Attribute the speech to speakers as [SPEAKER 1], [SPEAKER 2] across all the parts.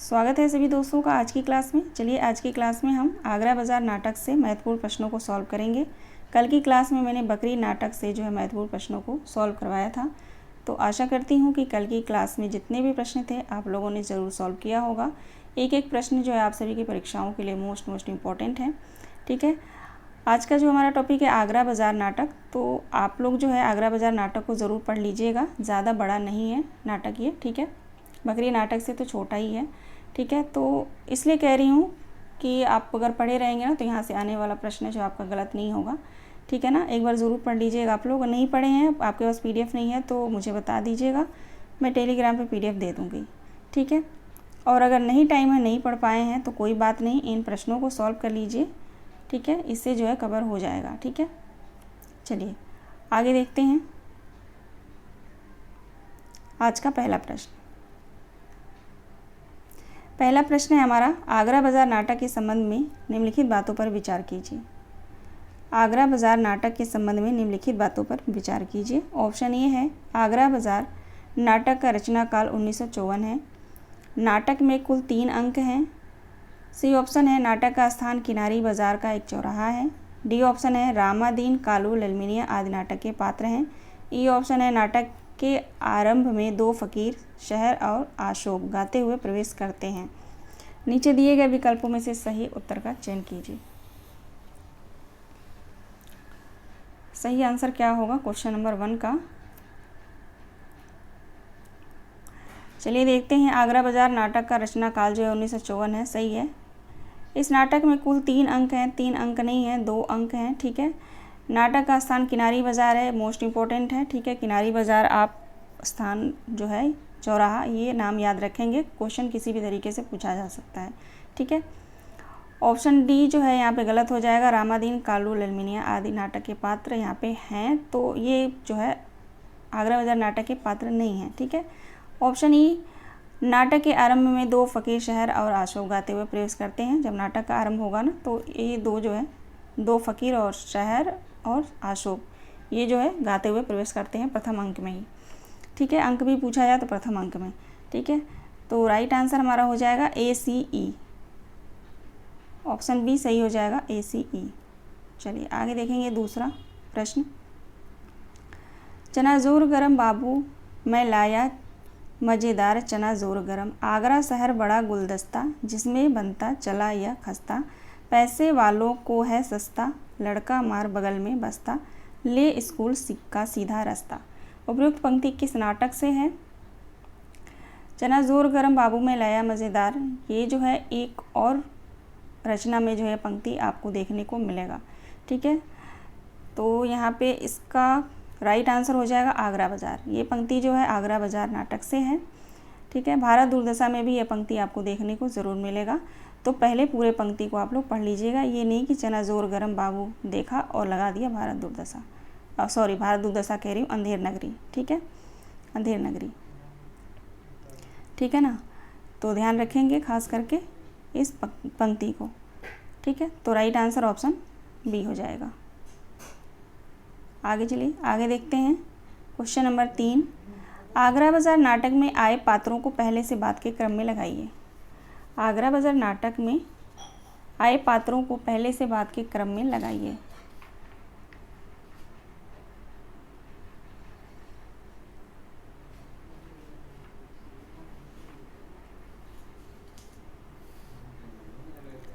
[SPEAKER 1] स्वागत है सभी दोस्तों का आज की क्लास में। चलिए आज की क्लास में हम आगरा बाज़ार नाटक से महत्वपूर्ण प्रश्नों को सॉल्व करेंगे। कल की क्लास में मैंने बकरी नाटक से जो है महत्वपूर्ण प्रश्नों को सॉल्व करवाया था, तो आशा करती हूँ कि कल की क्लास में जितने भी प्रश्न थे आप लोगों ने ज़रूर सॉल्व किया होगा। एक एक प्रश्न जो है आप सभी की परीक्षाओं के लिए मोस्ट इम्पॉर्टेंट है। ठीक है, आज का जो हमारा टॉपिक है आगरा बाज़ार नाटक, तो आप लोग जो है आगरा बाज़ार नाटक को ज़रूर पढ़ लीजिएगा। ज़्यादा बड़ा नहीं है नाटक ये, ठीक है, बकरी नाटक से तो छोटा ही है। ठीक है, तो इसलिए कह रही हूँ कि आप अगर पढ़े रहेंगे ना तो यहाँ से आने वाला प्रश्न जो आपका गलत नहीं होगा। ठीक है ना, एक बार ज़रूर पढ़ लीजिएगा। आप लोग नहीं पढ़े हैं, आपके पास PDF नहीं है तो मुझे बता दीजिएगा, मैं टेलीग्राम पे PDF दे दूँगी। ठीक है, और अगर नहीं टाइम है, नहीं पढ़ पाए हैं तो कोई बात नहीं, इन प्रश्नों को सॉल्व कर लीजिए। ठीक है, इससे जो है कवर हो जाएगा। ठीक है, चलिए आगे देखते हैं। आज का पहला प्रश्न है हमारा, आगरा बाज़ार नाटक के संबंध में निम्नलिखित बातों पर विचार कीजिए। आगरा बाज़ार नाटक के संबंध में निम्नलिखित बातों पर विचार कीजिए। ऑप्शन ए है, आगरा बाज़ार नाटक का रचना काल 1954 है। नाटक में कुल 3 अंक हैं। सी ऑप्शन है, नाटक का स्थान किनारी बाज़ार का एक चौराहा है। डी ऑप्शन है, रामादीन, कालू, ललमिनिया आदि नाटक के पात्र हैं। ई ऑप्शन है, नाटक के आरंभ में 2 फकीर शहर और आशोक गाते हुए प्रवेश करते हैं। नीचे दिए गए विकल्पों में से सही उत्तर का चयन कीजिए। सही आंसर क्या होगा क्वेश्चन नंबर 1 का? चलिए देखते हैं। आगरा बाज़ार नाटक का रचना काल जो है 1954 है, सही है। इस नाटक में कुल 3 अंक हैं, 3 अंक नहीं हैं, 2 अंक हैं। ठीक है, नाटक का स्थान किनारी बाज़ार है, मोस्ट इम्पोर्टेंट है। ठीक है, किनारी बाज़ार आप स्थान जो है चौराहा, ये नाम याद रखेंगे, क्वेश्चन किसी भी तरीके से पूछा जा सकता है। ठीक है, ऑप्शन डी जो है यहाँ पे गलत हो जाएगा। रामादीन, कालू, ललमिनिया आदि नाटक के पात्र यहाँ पे हैं, तो ये जो है आगरा बाज़ार नाटक के पात्र नहीं हैं। ठीक है, ऑप्शन ई, नाटक के आरंभ में 2 फकीर शहर और आशोक गाते हुए प्रवेश करते हैं। जब नाटक का आरंभ होगा ना तो ये 2 जो है 2 फकीर और शहर और आशोक ये जो है गाते हुए प्रवेश करते हैं प्रथम अंक में ही। ठीक है, अंक भी पूछा जाए तो प्रथम अंक में। ठीक है, तो राइट आंसर हमारा हो जाएगा ACE, ऑप्शन बी सही हो जाएगा ACE। चलिए आगे देखेंगे दूसरा प्रश्न। चना जोर गरम बाबू मैं लाया मज़ेदार चना जोर गरम, आगरा शहर बड़ा गुलदस्ता, जिसमें बनता चला यह खस्ता, पैसे वालों को है सस्ता, लड़का मार बगल में बसता, ले स्कूल का सीधा रास्ता। उपयुक्त पंक्ति किस नाटक से है? चना जोर गरम बाबू में लाया मज़ेदार, ये जो है एक और रचना में जो है पंक्ति आपको देखने को मिलेगा। ठीक है, तो यहाँ पे इसका राइट आंसर हो जाएगा आगरा बाज़ार। ये पंक्ति जो है आगरा बाज़ार नाटक से है। ठीक है, भारत दुर्दशा में भी ये पंक्ति आपको देखने को ज़रूर मिलेगा, तो पहले पूरे पंक्ति को आप लोग पढ़ लीजिएगा। ये नहीं कि चना जोर गरम बाबू देखा और लगा दिया भारत दुर्दशा, सॉरी भारत दुर्दशा कह रही हूँ, अंधेर नगरी। ठीक है, अंधेर नगरी। ठीक है ना, तो ध्यान रखेंगे खास करके इस पंक्ति को। ठीक है, तो राइट आंसर ऑप्शन बी हो जाएगा। आगे चलिए आगे देखते हैं। क्वेश्चन नंबर 3, आगरा बाज़ार नाटक में आए पात्रों को पहले से बाद के क्रम में लगाइए। आगरा बाज़ार नाटक में आए पात्रों को पहले से बाद के क्रम में लगाइए।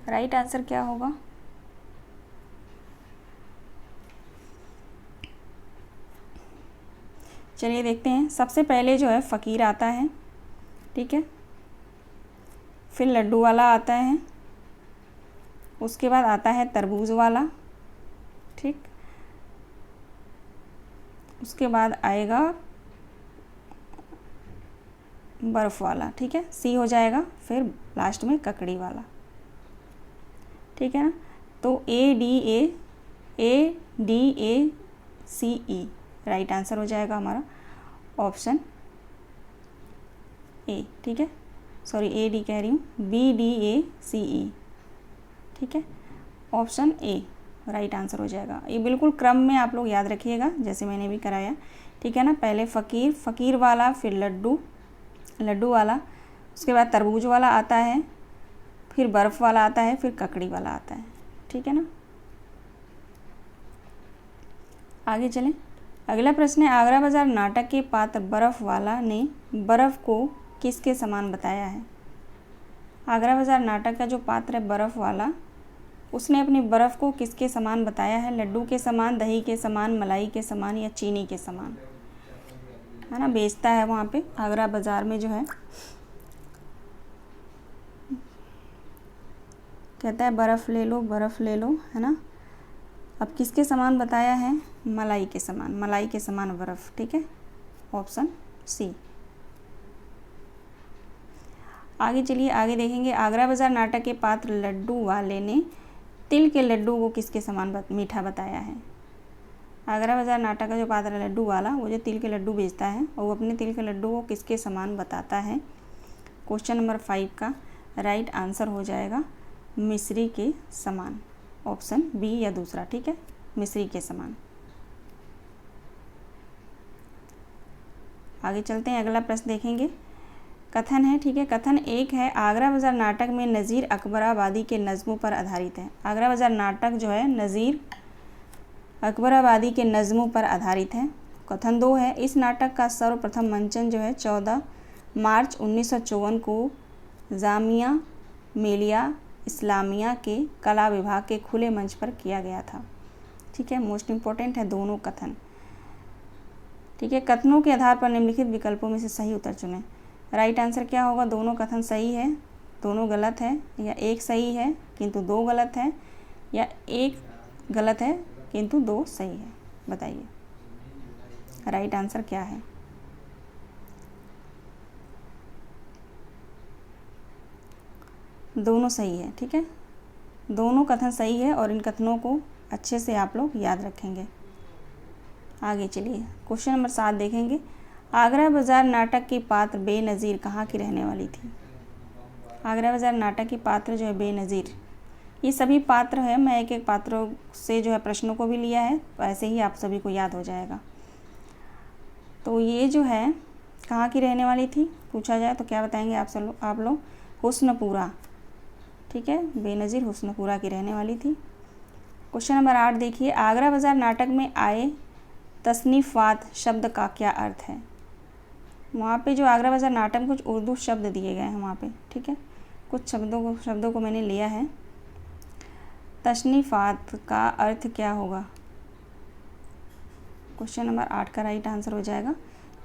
[SPEAKER 1] राइट आंसर क्या होगा? चलिए देखते हैं। सबसे पहले जो है फ़कीर आता है। ठीक है, फिर लड्डू वाला आता है, उसके बाद आता है तरबूज वाला। ठीक, उसके बाद आएगा बर्फ़ वाला। ठीक है, सी हो जाएगा, फिर लास्ट में ककड़ी वाला। ठीक है ना, तो ADACE राइट आंसर हो जाएगा हमारा ऑप्शन ए। ठीक है, सॉरी AD कह रही हूँ, BDACE। ठीक है, ऑप्शन ए राइट आंसर हो जाएगा। ये बिल्कुल क्रम में आप लोग याद रखिएगा जैसे मैंने भी कराया। ठीक है ना, पहले फ़कीर, फ़कीर वाला, फिर लड्डू, लड्डू वाला, उसके बाद तरबूज वाला आता है, फिर बर्फ़ वाला आता है, फिर ककड़ी वाला आता है। ठीक है ना। आगे चलें। अगला प्रश्न है, आगरा बाज़ार नाटक के पात्र बर्फ़ वाला ने बर्फ़ को किसके समान बताया है? आगरा बाज़ार नाटक का जो पात्र है बर्फ़ वाला, उसने अपनी बर्फ़ को किसके समान बताया है? लड्डू के समान, दही के समान, मलाई के समान या चीनी के समान, है ना। बेचता है वहाँ पे आगरा बाज़ार में जो है, कहता है बर्फ़ ले लो, बर्फ़ ले लो, है ना। अब किसके समान बताया है? मलाई के समान, मलाई के समान बर्फ़। ठीक है, ऑप्शन सी। आगे चलिए, आगे देखेंगे। आगरा बाज़ार नाटक के पात्र लड्डू वाले ने तिल के लड्डू को किसके समान मीठा बताया है? आगरा बाज़ार नाटक का जो पात्र है लड्डू वाला, वो जो तिल के लड्डू बेचता है और वो अपने तिल के लड्डू को किसके समान बताता है? क्वेश्चन नंबर 5 का राइट आंसर हो जाएगा मिश्री के समान, ऑप्शन बी या दूसरा। ठीक है, मिश्री के समान। आगे चलते हैं, अगला प्रश्न देखेंगे। कथन है, ठीक है, कथन 1 है, आगरा बाज़ार नाटक में नज़ीर अकबराबादी के नज़्मों पर आधारित है। आगरा बाज़ार नाटक जो है नज़ीर अकबराबादी के नज़्मों पर आधारित है। कथन 2 है, इस नाटक का सर्वप्रथम मंचन जो है 14 मार्च 1954 को जामिया मिलिया इस्लामिया के कला विभाग के खुले मंच पर किया गया था। ठीक है, मोस्ट इम्पोर्टेंट है दोनों कथन। ठीक है, कथनों के आधार पर निम्नलिखित विकल्पों में से सही उत्तर चुनें। राइट आंसर क्या होगा? दोनों कथन सही है, दोनों गलत है, या एक सही है किंतु दो गलत है, या एक गलत है किंतु दो सही है। बताइए राइट आंसर क्या है? दोनों सही है। ठीक है, दोनों कथन सही है और इन कथनों को अच्छे से आप लोग याद रखेंगे। आगे चलिए, क्वेश्चन नंबर 7 देखेंगे। आगरा बाज़ार नाटक की पात्र बेनज़ीर कहाँ की रहने वाली थी? आगरा बाज़ार नाटक की पात्र जो है बेनज़ीर, ये सभी पात्र है, मैं एक एक पात्रों से जो है प्रश्नों को भी लिया है, ऐसे ही आप सभी को याद हो जाएगा। तो ये जो है कहाँ की रहने वाली थी पूछा जाए तो क्या बताएंगे आप लोग? हुस्नपुरा। ठीक है, बेनज़ीर हुस्नपुरा की रहने वाली थी। क्वेश्चन नंबर 8 देखिए, आगरा बाज़ार नाटक में आए तसनीफ़ात शब्द का क्या अर्थ है? वहाँ पे जो आगरा बाज़ार नाटक में कुछ उर्दू शब्द दिए गए हैं वहाँ पे। ठीक है, कुछ शब्दों को मैंने लिया है। तसनीफ़ात का अर्थ क्या होगा? क्वेश्चन नंबर 8 का राइट आंसर हो जाएगा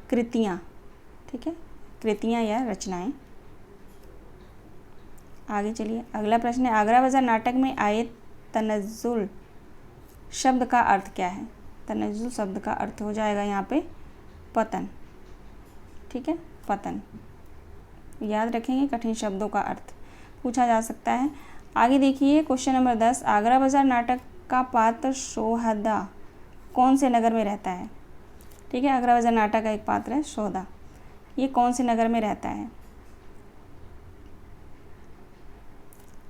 [SPEAKER 1] कृतियाँ। ठीक है, कृतियाँ या रचनाएं। आगे चलिए, अगला प्रश्न है, आगरा बाज़ार नाटक में आए तनज़्ज़ुल शब्द का अर्थ क्या है? तनज़्ज़ुल शब्द का अर्थ हो जाएगा यहाँ पे पतन। ठीक है, पतन। याद रखेंगे, कठिन शब्दों का अर्थ पूछा जा सकता है। आगे देखिए, क्वेश्चन नंबर 10, आगरा बाज़ार नाटक का पात्र शोहदा कौन से नगर में रहता है? ठीक है, आगरा बाज़ार नाटक का एक पात्र है शोहदा, ये कौन से नगर में रहता है?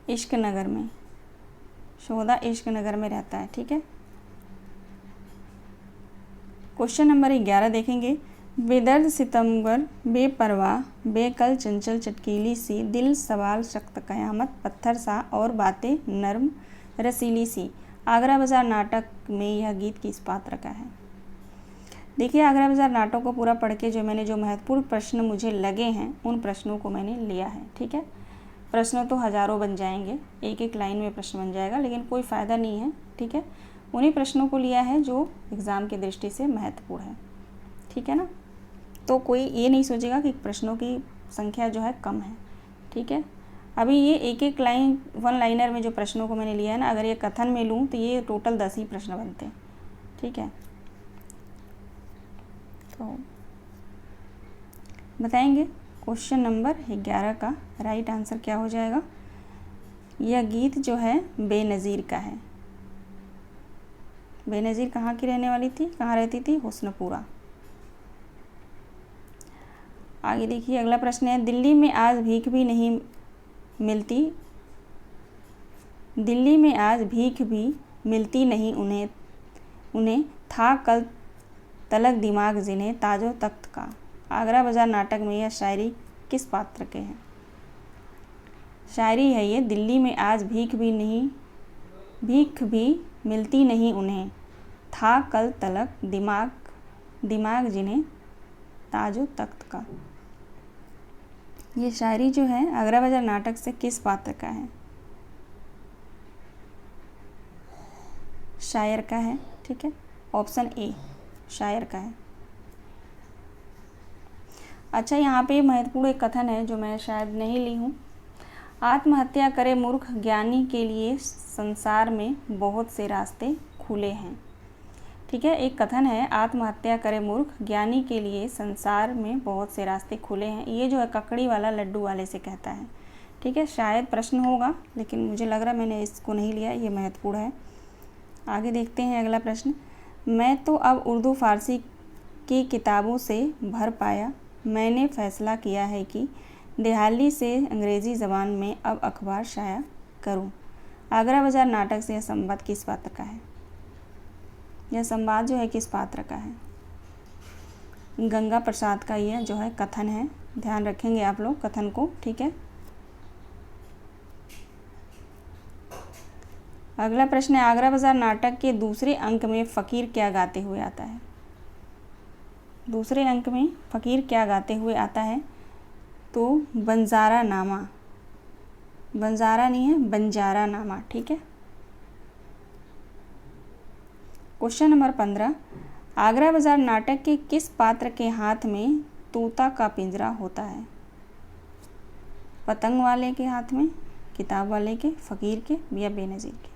[SPEAKER 1] इश्क नगर में। शोहदा इश्क नगर में रहता है। ठीक है, क्वेश्चन नंबर 11 देखेंगे। बेदर्द सितमगर बेपरवाह बेकल चंचल चटकीली सी दिल सवाल सख्त कयामत पत्थर सा और बातें नर्म रसीली सी, आगरा बाज़ार नाटक में यह गीत किस पात्र का है? देखिए, आगरा बाज़ार नाटक को पूरा पढ़ के जो महत्वपूर्ण प्रश्न मुझे लगे हैं उन प्रश्नों को मैंने लिया है। ठीक है, प्रश्न तो हज़ारों बन जाएंगे, एक एक लाइन में प्रश्न बन जाएगा, लेकिन कोई फ़ायदा नहीं है। ठीक है, उन्हीं प्रश्नों को लिया है जो एग्ज़ाम की दृष्टि से महत्वपूर्ण है। ठीक है ना, तो कोई ये नहीं सोचेगा कि प्रश्नों की संख्या जो है कम है। ठीक है, अभी ये एक एक लाइन वन लाइनर में जो प्रश्नों को मैंने लिया है ना, अगर ये कथन में लूँ तो ये टोटल 10 ही प्रश्न बनते हैं। ठीक है, तो बताएंगे क्वेश्चन नंबर 11 का राइट आंसर क्या हो जाएगा? यह गीत जो है बेनज़ीर का है। बेनज़ीर कहाँ की रहने वाली थी, कहाँ रहती थी? हुस्नपुरा। आगे देखिए, अगला प्रश्न है, दिल्ली में आज भीख भी नहीं मिलती, दिल्ली में आज भीख भी मिलती नहीं उन्हें था कल तलक दिमाग जिन्हें ताजो तख्त का, आगरा बाज़ार नाटक में यह शायरी किस पात्र के हैं? शायरी है ये। दिल्ली में आज भीख भी मिलती नहीं उन्हें, था कल तलक दिमाग जिन्हें ताजो तख्त का। ये शायरी जो है आगरा बाजार नाटक से किस पात्र का है? शायर का है। ठीक है, ऑप्शन ए शायर का है। अच्छा, यहाँ पे महत्वपूर्ण एक कथन है जो मैं शायद नहीं ली हूँ। आत्महत्या करे मूर्ख, ज्ञानी के लिए संसार में बहुत से रास्ते खुले हैं। ठीक है, एक कथन है, आत्महत्या करे मूर्ख, ज्ञानी के लिए संसार में बहुत से रास्ते खुले हैं। ये जो है ककड़ी वाला लड्डू वाले से कहता है। ठीक है, शायद प्रश्न होगा, लेकिन मुझे लग रहा मैंने इसको नहीं लिया, ये महत्वपूर्ण है। आगे देखते हैं अगला प्रश्न। मैं तो अब उर्दू फारसी की किताबों से भर पाया, मैंने फैसला किया है कि दिहाली से अंग्रेज़ी ज़बान में अब अखबार शाया करूं। आगरा बाजार नाटक से यह संवाद किस पात्र का है? यह संवाद जो है किस पात्र का है? गंगा प्रसाद का यह जो है कथन है। ध्यान रखेंगे आप लोग कथन को। ठीक है, अगला प्रश्न है, आगरा बाजार नाटक के दूसरे अंक में फ़कीर क्या गाते हुए आता है? दूसरे अंक में फ़कीर क्या गाते हुए आता है? तो बंजारा नामा, बंजारा नहीं है, बंजारा नामा। ठीक है, क्वेश्चन नंबर 15, आगरा बाजार नाटक के किस पात्र के हाथ में तोता का पिंजरा होता है? पतंग वाले के हाथ में, किताब वाले के, फ़कीर के या बेनज़ीर के?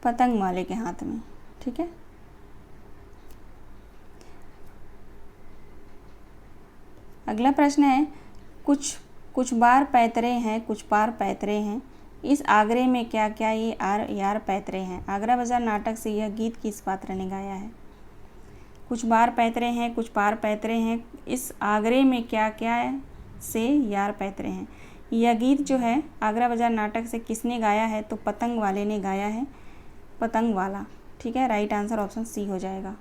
[SPEAKER 1] पतंग वाले के हाथ में। ठीक है, अगला प्रश्न है, कुछ बार पैतरे हैं, कुछ पार पैतरे हैं, इस आगरे में क्या क्या ये यार पैतरे हैं। आगरा बाजार नाटक से यह गीत किस पात्र ने गाया है? कुछ बार पैतरे हैं, कुछ पार पैतरे हैं, इस आगरे में क्या क्या से यार पैतरे हैं। यह गीत जो है आगरा बाजार नाटक से किसने गाया है? तो पतंग वाले ने गाया है, पतंग वाला। ठीक है, राइट आंसर ऑप्शन सी हो जाएगा।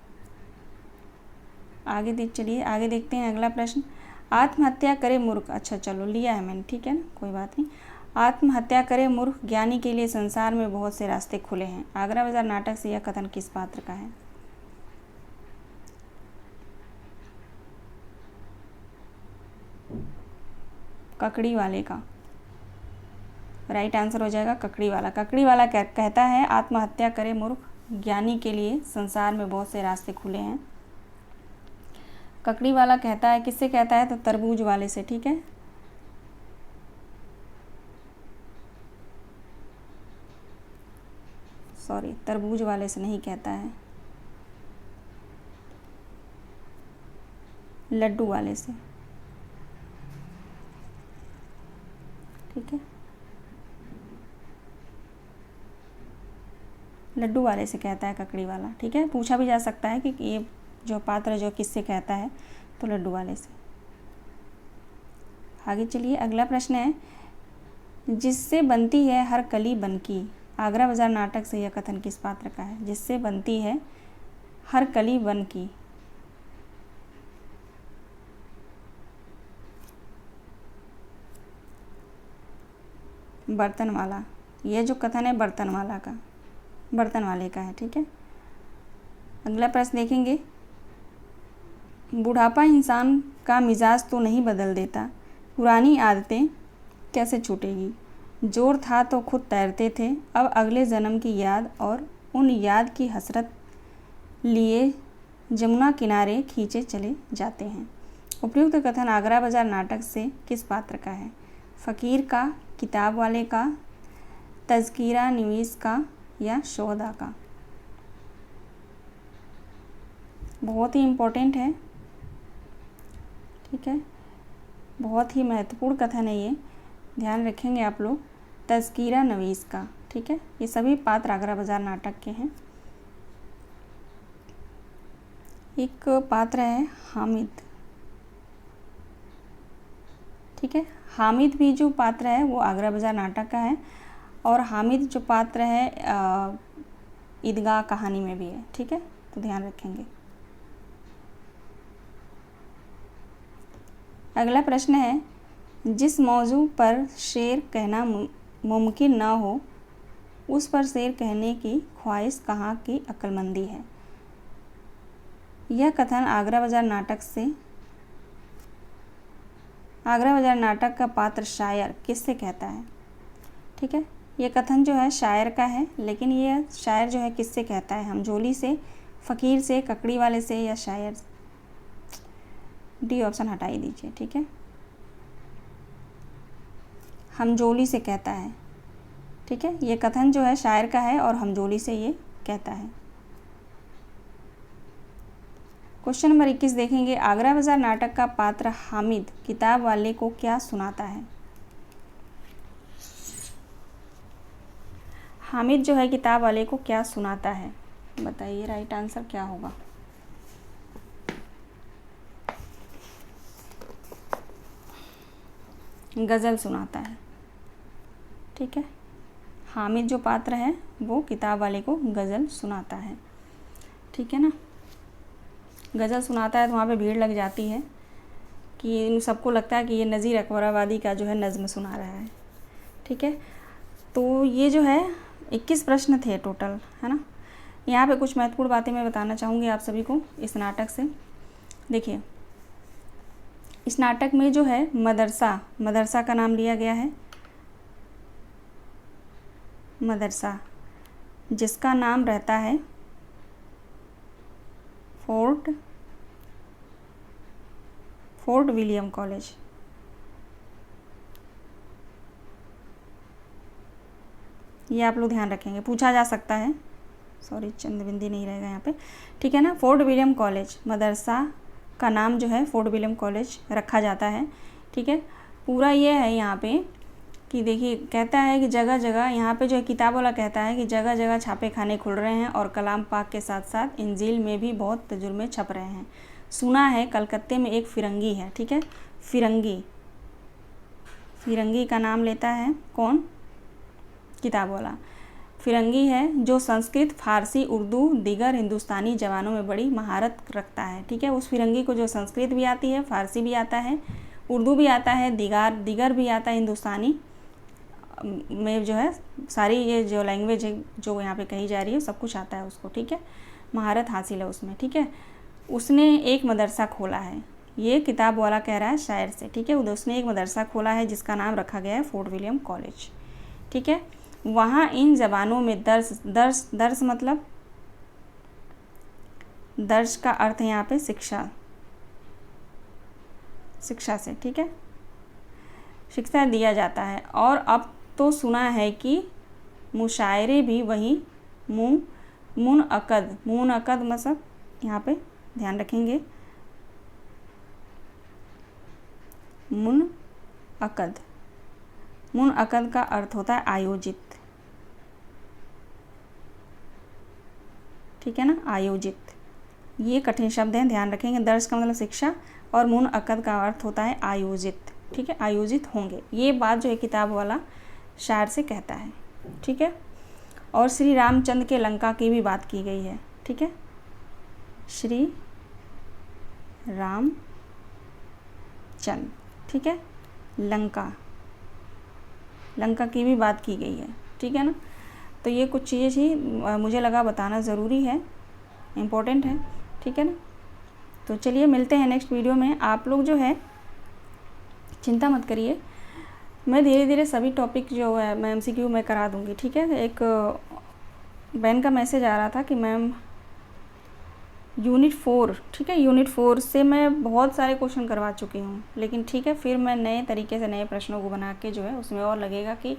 [SPEAKER 1] चलिए आगे देखते हैं अगला प्रश्न। आत्महत्या करे मूर्ख, अच्छा चलो लिया है मैंने, ठीक है ना, कोई बात नहीं। आत्महत्या करे मूर्ख, ज्ञानी के लिए संसार में बहुत से रास्ते खुले हैं। आगरा बाजार नाटक से यह कथन किस पात्र का है? ककड़ी वाले का। राइट आंसर हो जाएगा ककड़ी वाला। ककड़ी वाला कहता है, आत्महत्या करे मूर्ख, ज्ञानी के लिए संसार में बहुत से रास्ते खुले हैं। ककड़ी वाला कहता है, किससे कहता है? तो तरबूज वाले से। ठीक है, सॉरी, तरबूज वाले से नहीं कहता है, लड्डू वाले से। ठीक है, लड्डू वाले से कहता है ककड़ी वाला। ठीक है, पूछा भी जा सकता है कि ये जो पात्र जो किससे कहता है, तो लड्डू वाले से। आगे चलिए अगला प्रश्न है, जिससे बनती है हर कली बनकी। आगरा बाजार नाटक से यह कथन किस पात्र का है? जिससे बनती है हर कली बनकी। बर्तन वाला। यह जो कथन है बर्तन वाले का है। ठीक है, अगला प्रश्न देखेंगे, बुढ़ापा इंसान का मिजाज तो नहीं बदल देता, पुरानी आदतें कैसे छूटेगी। जोर था तो खुद तैरते थे, अब अगले जन्म की याद और उन याद की हसरत लिए जमुना किनारे खींचे चले जाते हैं। उपयुक्त कथन आगरा बाजार नाटक से किस पात्र का है? फ़कीर का, किताब वाले का, तज़किरा नवीस का या शोहदा का? बहुत ही इम्पोर्टेंट है। ठीक है, बहुत ही महत्वपूर्ण कथन है ये, ध्यान रखेंगे आप लोग। तज़किरा नवीस का। ठीक है, ये सभी पात्र आगरा बाजार नाटक के हैं। एक पात्र है हामिद। ठीक है, हामिद भी जो पात्र है वो आगरा बाजार नाटक का है, और हामिद जो पात्र है ईदगाह कहानी में भी है। ठीक है, तो ध्यान रखेंगे। अगला प्रश्न है, जिस मौजू पर शेर कहना मुमकिन ना हो उस पर शेर कहने की ख्वाहिश कहाँ की अक्लमंदी है। यह कथन आगरा बाजार नाटक का पात्र शायर किससे कहता है। ठीक है, ये कथन जो है शायर का है, लेकिन ये शायर जो है किससे कहता है, हमजोली से, फ़कीर से, ककड़ी वाले से या शायर। डी ऑप्शन हटा ही दीजिए। ठीक है, हमजोली से कहता है। ठीक है, ये कथन जो है शायर का है और हमजोली से ये कहता है। क्वेश्चन नंबर 21 देखेंगे, आगरा बाजार नाटक का पात्र हामिद किताब वाले को क्या सुनाता है। हामिद जो है किताब वाले को क्या सुनाता है, बताइए राइट आंसर क्या होगा। गज़ल सुनाता है। ठीक है, हामिद जो पात्र है वो किताब वाले को गज़ल सुनाता है। ठीक है ना, गज़ल सुनाता है तो वहाँ पे भीड़ लग जाती है कि इन सबको लगता है कि ये नज़ीर अकबराबादी का जो है नज़्म सुना रहा है। ठीक है, तो ये जो है 21 प्रश्न थे टोटल, है ना। यहाँ पे कुछ महत्वपूर्ण बातें मैं बताना चाहूँगी आप सभी को इस नाटक से। देखिए, इस नाटक में जो है मदरसा का नाम लिया गया है। मदरसा जिसका नाम रहता है फोर्ट विलियम कॉलेज। ये आप लोग ध्यान रखेंगे, पूछा जा सकता है। सॉरी, चंद बिंदी नहीं रहेगा यहाँ पे। ठीक है ना, फोर्ट विलियम कॉलेज, मदरसा का नाम जो है फोर्ट विलियम कॉलेज रखा जाता है। ठीक है, पूरा ये है यहाँ पे कि देखिए, कहता है कि जगह जगह, यहाँ पे जो है किताब वाला कहता है कि जगह जगह छापे खाने खुल रहे हैं और कलाम पाक के साथ साथ इंजील में भी बहुत तजुर्बे छप रहे हैं। सुना है कलकत्ते में एक फिरंगी है। ठीक है, फिरंगी का नाम लेता है कौन, किताब वाला। फिरंगी है जो संस्कृत, फारसी, उर्दू, दीगर हिंदुस्तानी ज़बानों में बड़ी महारत रखता है। ठीक है, उस फिरंगी को जो संस्कृत भी आती है, फारसी भी आता है, उर्दू भी आता है, दीगर भी आता है, हिंदुस्तानी में जो है सारी ये जो लैंग्वेज है जो यहाँ पे कही जा रही है सब कुछ आता है उसको। ठीक है, महारत हासिल है उसमें। ठीक है, उसने एक मदरसा खोला है, ये किताब वाला कह रहा है शायर से। ठीक है, उसने एक मदरसा खोला है जिसका नाम रखा गया है फोर्ट विलियम कॉलेज। ठीक है, वहाँ इन ज़बानों में दर्स मतलब दर्श का अर्थ है यहाँ पे शिक्षा से। ठीक है, शिक्षा दिया जाता है। और अब तो सुना है कि मुशायरे भी वही मुनअक़द मतलब यहाँ पे ध्यान रखेंगे, मुनअक़द का अर्थ होता है आयोजित। ठीक है ना, आयोजित, ये कठिन शब्द हैं, ध्यान रखेंगे। दर्श का मतलब शिक्षा और मुनअक़द का अर्थ होता है आयोजित। ठीक है, आयोजित होंगे, ये बात जो है किताब वाला शायर से कहता है। ठीक है, और श्री रामचंद्र के लंका की भी बात की गई है। ठीक है, श्री रामचंद्र, ठीक है, लंका की भी बात की गई है। ठीक है ना, तो ये कुछ चीज़ें थी, मुझे लगा बताना ज़रूरी है, इम्पोर्टेंट है। ठीक है ना, तो चलिए मिलते हैं नेक्स्ट वीडियो में। आप लोग जो है चिंता मत करिए, मैं धीरे धीरे सभी टॉपिक जो है मैं MCQ में करा दूँगी। ठीक है, एक बहन का मैसेज आ रहा था कि मैम यूनिट 4, ठीक है, यूनिट 4 से मैं बहुत सारे क्वेश्चन करवा चुकी हूँ, लेकिन ठीक है, फिर मैं नए तरीके से नए प्रश्नों को बना के जो है उसमें और लगेगा कि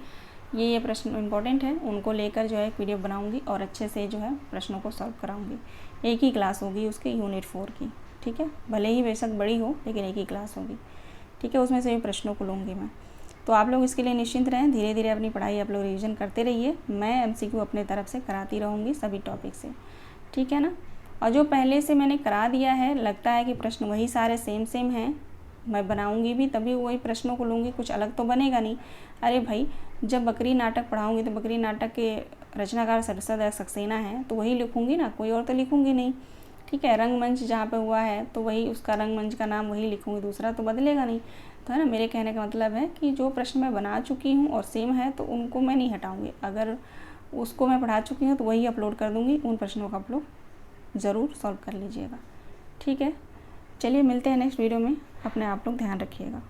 [SPEAKER 1] ये प्रश्न इम्पोर्टेंट है, उनको लेकर जो है एक PDF बनाऊँगी और अच्छे से जो है प्रश्नों को सॉल्व कराऊँगी। एक ही क्लास होगी उसके यूनिट 4 की। ठीक है, भले ही बेशक बड़ी हो लेकिन एक ही क्लास होगी। ठीक है, उसमें से भी प्रश्नों को लूँगी मैं। तो आप लोग इसके लिए निश्चिंत रहें, धीरे धीरे अपनी पढ़ाई आप लोग रिवीजन करते रहिए। मैं MCQ अपने तरफ से कराती रहूँगी सभी टॉपिक से। ठीक है ना, और जो पहले से मैंने करा दिया है, लगता है कि प्रश्न वही सारे सेम हैं, मैं बनाऊंगी भी तभी वही प्रश्नों को लूँगी, कुछ अलग तो बनेगा नहीं। अरे भाई, जब बकरी नाटक पढ़ाऊँगी तो बकरी नाटक के रचनाकार सरसद सक्सेना है तो वही लिखूँगी ना, कोई और तो लिखूँगी नहीं। ठीक है। रंगमंच जहाँ पे हुआ है तो वही उसका रंगमंच का नाम वही लिखूँगी, दूसरा तो बदलेगा नहीं। तो है ना, मेरे कहने का मतलब है कि जो प्रश्न मैं बना चुकी हूँ और सेम है तो उनको मैं नहीं हटाऊँगी। अगर उसको मैं पढ़ा चुकी हूँ तो वही अपलोड कर दूँगी, उन प्रश्नों का आप लोग ज़रूर सॉल्व कर लीजिएगा। ठीक है, चलिए मिलते हैं नेक्स्ट वीडियो में। अपने आप लोग ध्यान रखिएगा।